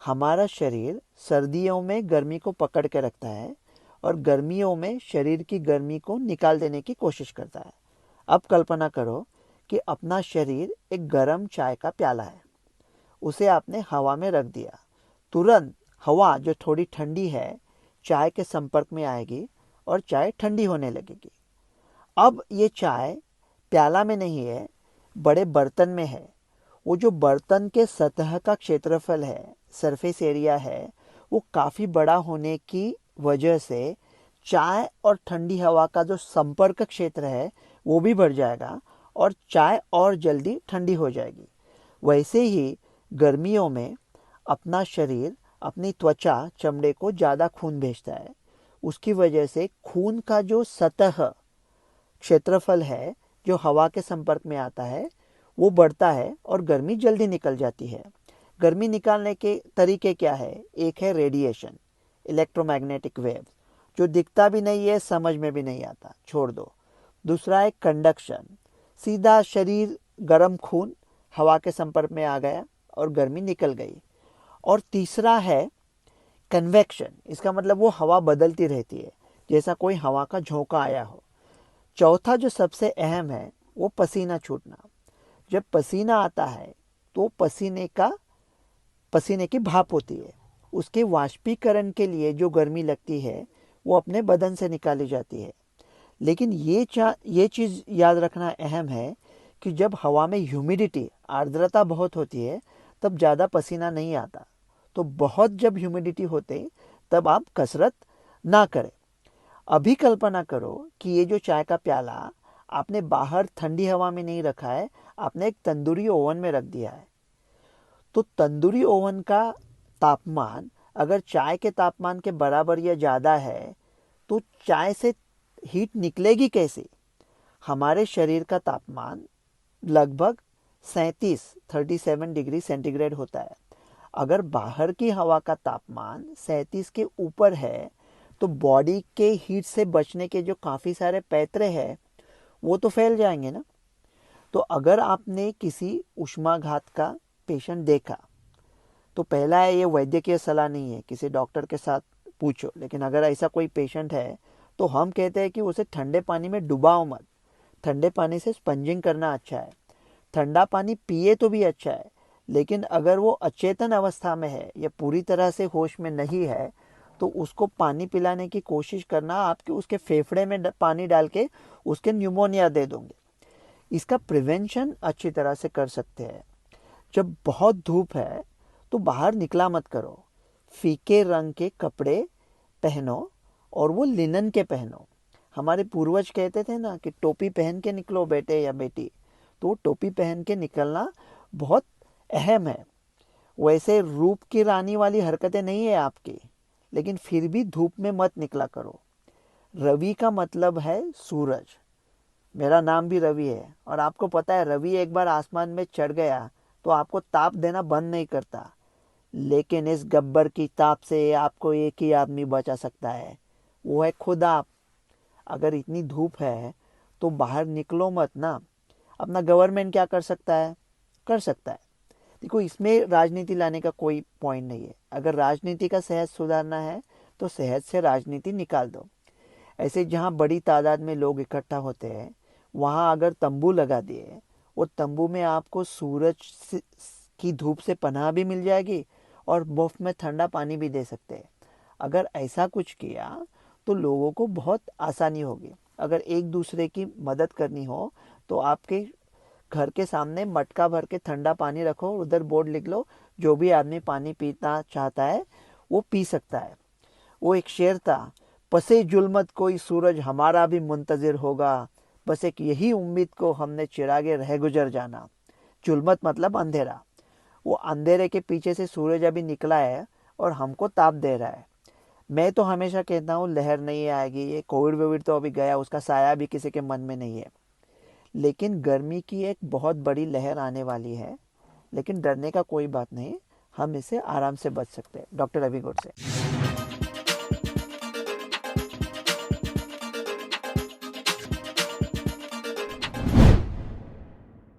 हमारा शरीर सर्दियों में गर्मी को पकड़ के रखता है और गर्मियों में शरीर की गर्मी को निकाल देने की कोशिश करता है। अब कल्पना करो कि अपना शरीर एक गर्म चाय का प्याला है। उसे आपने हवा में रख दिया। तुरंत हवा जो थोड़ी ठंडी है चाय के संपर्क में आएगी और चाय ठंडी होने लगेगी। अब ये चाय प्याला में नहीं है, बड़े बर्तन में है। वो जो बर्तन के सतह का क्षेत्रफल है, सरफेस एरिया है, वो काफ़ी बड़ा होने की वजह से चाय और ठंडी हवा का जो संपर्क क्षेत्र है वो भी बढ़ जाएगा और चाय और जल्दी ठंडी हो जाएगी। वैसे ही गर्मियों में अपना शरीर, अपनी त्वचा, चमड़े को ज़्यादा खून भेजता है। उसकी वजह से खून का जो सतह क्षेत्रफल है जो हवा के संपर्क में आता है वो बढ़ता है और गर्मी जल्दी निकल जाती है। गर्मी निकालने के तरीके क्या है? एक है रेडिएशन, इलेक्ट्रोमैग्नेटिक वेव, जो दिखता भी नहीं है, समझ में भी नहीं आता, छोड़ दो। दूसरा है कंडक्शन, सीधा शरीर गर्म खून हवा के संपर्क में आ गया और गर्मी निकल गई। और तीसरा है कन्वेक्शन, इसका मतलब वो हवा बदलती रहती है जैसा कोई हवा का झोंका आया हो। चौथा जो सबसे अहम है वो पसीना छूटना। जब पसीना आता है तो पसीने की भाप होती है। उसके वाष्पीकरण के लिए जो गर्मी लगती है वो अपने बदन से निकाली जाती है। लेकिन ये चीज़ याद रखना अहम है कि जब हवा में ह्यूमिडिटी, आर्द्रता बहुत होती है तब ज़्यादा पसीना नहीं आता। तो बहुत जब ह्यूमिडिटी होते तब आप कसरत ना करें। अभी कल्पना करो कि ये जो चाय का प्याला आपने बाहर ठंडी हवा में नहीं रखा है, आपने एक तंदूरी ओवन में रख दिया है। तो तंदूरी ओवन का तापमान अगर चाय के तापमान के बराबर या ज़्यादा है तो चाय से हीट निकलेगी कैसे? हमारे शरीर का तापमान लगभग 37 डिग्री सेंटीग्रेड होता है। अगर बाहर की हवा का तापमान 37 के ऊपर है तो बॉडी के हीट से बचने के जो काफ़ी सारे पैतरे हैं वो तो फैल जाएंगे ना। तो अगर आपने किसी उष्माघात का पेशेंट देखा तो पहला है, ये वैद्यकीय सलाह नहीं है, किसी डॉक्टर के साथ पूछो। लेकिन अगर ऐसा कोई पेशेंट है तो हम कहते हैं कि उसे ठंडे पानी में डुबाओ मत। ठंडे पानी से स्पंजिंग करना अच्छा है। ठंडा पानी पिए तो भी अच्छा है, लेकिन अगर वो अचेतन अवस्था में है या पूरी तरह से होश में नहीं है तो उसको पानी पिलाने की कोशिश करना, आपके उसके फेफड़े में पानी डाल के उसके न्यूमोनिया दे दोगे। इसका प्रिवेंशन अच्छी तरह से कर सकते हैं। जब बहुत धूप है तो बाहर निकला मत करो। फीके रंग के कपड़े पहनो और वो लिनन के पहनो। हमारे पूर्वज कहते थे ना कि टोपी पहन के निकलो बेटे या बेटी, तो टोपी पहन के निकलना बहुत अहम है। वैसे रूप की रानी वाली हरकतें नहीं है आपकी, लेकिन फिर भी धूप में मत निकला करो। रवि का मतलब है सूरज। मेरा नाम भी रवि है और आपको पता है रवि एक बार आसमान में चढ़ गया तो आपको ताप देना बंद नहीं करता। लेकिन इस गब्बर की ताप से आपको एक ही आदमी बचा सकता है, वो है खुद आप। अगर इतनी धूप है तो बाहर निकलो मत ना। अपना गवर्नमेंट क्या कर सकता है? कर सकता है। देखो, इसमें राजनीति लाने का कोई पॉइंट नहीं है। अगर राजनीति का सेहत सुधारना है तो सेहत से राजनीति निकाल दो। ऐसे जहाँ बड़ी तादाद में लोग इकट्ठा होते हैं वहाँ अगर तंबू लगा दिए, वो तंबू में आपको सूरज की धूप से पनाह भी मिल जाएगी और मुफ्त में ठंडा पानी भी दे सकते हैं। अगर ऐसा कुछ किया तो लोगों को बहुत आसानी होगी। अगर एक दूसरे की मदद करनी हो तो आपके घर के सामने मटका भर के ठंडा पानी रखो, उधर बोर्ड लिख लो, जो भी आदमी पानी पीना चाहता है वो पी सकता है। वो एक शेर था, पसे जुल्मत कोई सूरज हमारा भी मुंतजिर होगा, बस एक यही उम्मीद को हमने चिरागे रह गुजर जाना। जुल्मत मतलब अंधेरा। वो अंधेरे के पीछे से सूरज अभी निकला है और हमको ताप दे रहा है। मैं तो हमेशा कहता हूँ लहर नहीं आएगी, ये कोविड वोविड तो अभी गया, उसका साया भी किसी के मन में नहीं है। लेकिन गर्मी की एक बहुत बड़ी लहर आने वाली है, लेकिन डरने का कोई बात नहीं, हम इससे आराम से बच सकते हैं। डॉक्टर रवि गोडसे।